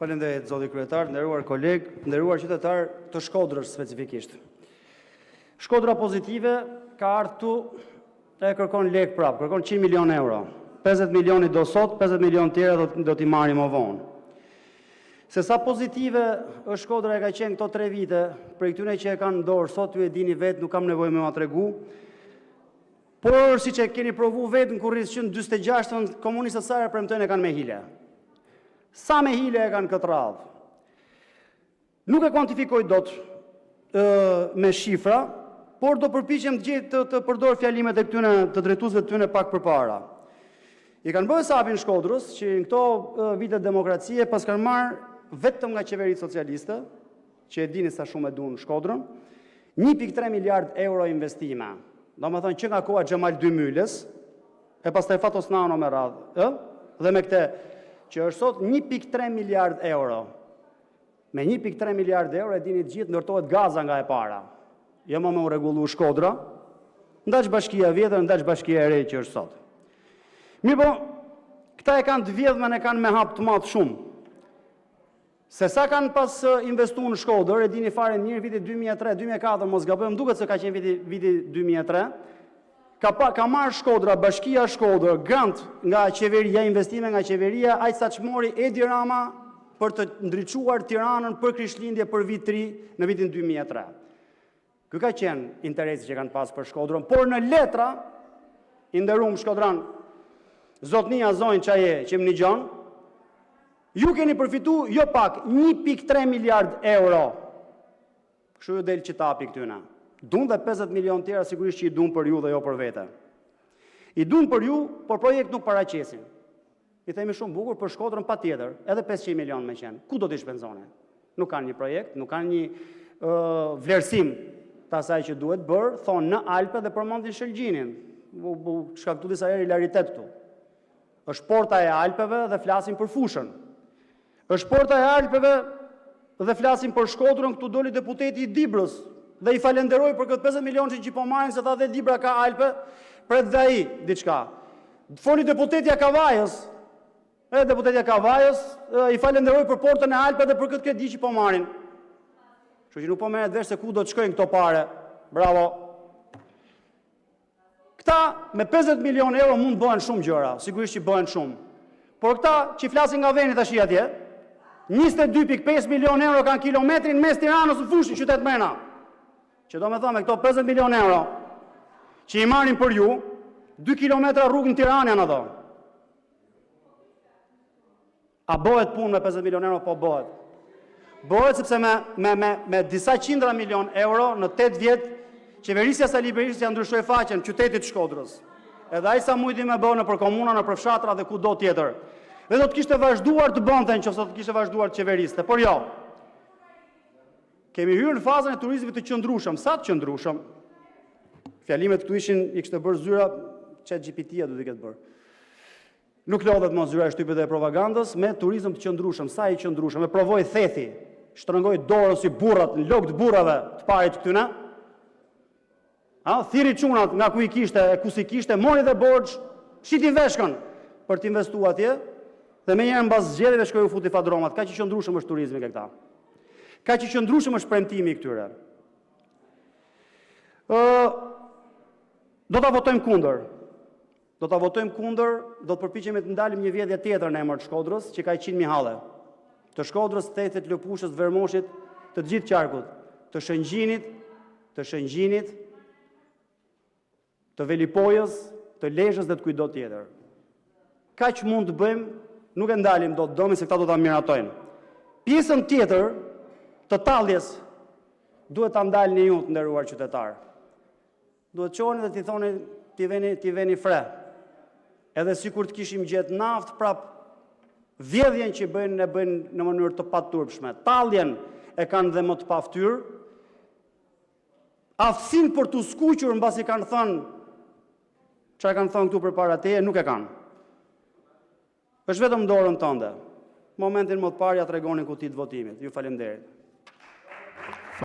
Faleminderit zoti kryetar, nderuar koleg, nderuar qytetar të Shkodrës specifikisht. Shkodra pozitive ka ardhur e kërkon lek prap, kërkon 100 milion euro. 50 milioni do sot, 50 milion tjera do t'i marrim më vonë. Se sa pozitive është Shkodra e ka qenë këto 3 vite, për këtyne që e kanë dorë, sot ju e dini vetë, nuk kam nevojë me ma tregu, por si që keni provu vetë në kurris që në 46 komunistët sare premtojnë e kanë me hile. Sa me hile e kanë këtë radhë? Nuk e kuantifikoj dot me shifra, por do përpiqem të përdor fjalimet e këtyne të drejtuesve të tyne pak përpara. I kanë bërë sapin Shkodrës që në këto vite demokracie pas kanë marrë vetëm nga qeveritë socialiste, që e dini sa shumë e duan Shkodrën, 1.3 miliard euro investime. Do me thonë që nga koha Xhemal Dymylës, e pastaj Fatosnano me radhë, dhe me këte që është sot 1.3 miliard euro. Me 1.3 miliard euro e dini të gjithë ndërtohet gaza nga e para. Jo më u rregullu Shkodra, ndaq bashkia vjetër, ndaq bashkia e re që është sot. Mirë po, këta e kanë të vjedhme, e kanë me hap të madh shumë. Se sa kanë pas investu në Shkodër, e dini fare mirë, viti 2003, 2004, mos gabojmë, duket se ka qenë viti 2003, ka marrë Shkodra, bashkia Shkodër, grant nga qeveria, investime nga qeveria, aq sa çmori Edi Rama për të ndriçuar Tiranën për Krishtlindje për vit 3 në vitin 2003. Ky ka qenë interesi që kanë pas për Shkodrën, por në letra, i nderuam Shkodran, zotnia zonjë qaje që më një gjonë, ju keni përfitu jo pak 1.3 miliard euro. Kështu ju del qitapi këtyna. Dun dhe 50 milion tjera sigurisht që i dun për ju dhe jo për vete. I dun për ju, por projekt nuk paraqesin. I themi shumë bukur për Shkodrën pa tjetër, edhe 500 milion me qenë. Ku do t'i shpenzone? Nuk kanë një projekt, nuk kanë një vlerësim të asaj që duhet bërë, thonë në Alpe dhe përmendin Shëlgjinin. Shkaktu disa herë hilaritet këtu. Është porta e Alpeve dhe flasin për fushën. Është porta e Alpeve dhe flasin për Shkodrën, këtu doli deputeti i Dibrës dhe i falenderoj për këtë 50 milion që po marrin, se tha dhe Dibra ka Alpe, pret dhe ai diçka. Foli deputetja Kavajës, deputetja Kavajës i falenderoj për portën e Alpe dhe për këtë kredi që po marrin. Kështu që nuk po merret vesh se ku do të shkojnë këto pare. Bravo. Këta me 50 milion euro mund bëhen shumë gjëra, sigurisht që bëhen shumë. Por këta që flasin nga veni tash atje, 22.5 milion euro kanë kilometrin mes Tiranës në fushën qytet Mrena. Që do me thëmë, me këto 50 milion euro që i marrin për ju, 2 kilometra rrugë në Tiranë janë ato. A bëhet punë me 50 milion euro? Po bëhet. Bëhet sepse me disa qindra milion euro në 8 vjetë qeverisja Sali Berisha ndryshoi faqen qytetit Shkodrës. Edhe ai sa mujti me bënë për komuna, në për fshatra dhe kudo tjetër. Dhe do të kishte vazhduar të bënte nëse do të kishte vazhduar të qeveriste, por jo. Kemi hyrë në fazën e turizmit të qëndrueshëm. Sa të qëndrueshëm? Fjalimet këtu ishin i kishte bërë zyra ChatGPT-ja do të ketë bërë. Nuk lodhet mos zyra e shtypit dhe propagandës me turizëm të qëndrueshëm. Sa i qëndrueshëm? E provoi thethi, shtrëngoi dorën si burrat, në lok të burrave të parit këtyna. Thiri çunat nga ku i kishte, ku si kishte, mori dhe borxh, shiti veshkën për të investuar atje, dhe me njëherë mbas zgjedhjeve shkoi u futi fadromat. Kaq i qëndrueshëm është turizmi ke këta. Kaq i qëndrueshëm është premtimi i këtyre. Do ta votojmë kundër. Do ta votojmë kundër, do të përpiqemi të ndalim një vjedhje tjetër në emër të Shkodrës, që ka 100 mihalle. Të Shkodrës, Thethit, Lëpushës, Vermoshit, të gjithë qarkut, të Shëngjinit, të Velipojës, të Lezhës dhe të kujdo tjetër. Kaq mund të bëjmë, nuk e ndalim do të domi se këta do ta miratojnë. Pjesën tjetër të talljes duhet ta ndalni ju të nderuar qytetar. Duhet çoni dhe t'i thoni ti veni fre. Edhe sikur të kishim gjetë naftë, prap vjedhjen që bëjnë në mënyrë të paturpshme. Talljen e kanë dhe më të paftyrë. Aftësinë për të skuqur mbasi kanë thënë çfarë kanë thënë këtu përpara teje, nuk e kanë. Është vetëm dorën tënde. Momentin më të parë ja tregonin kutit votimit. Ju faleminderit.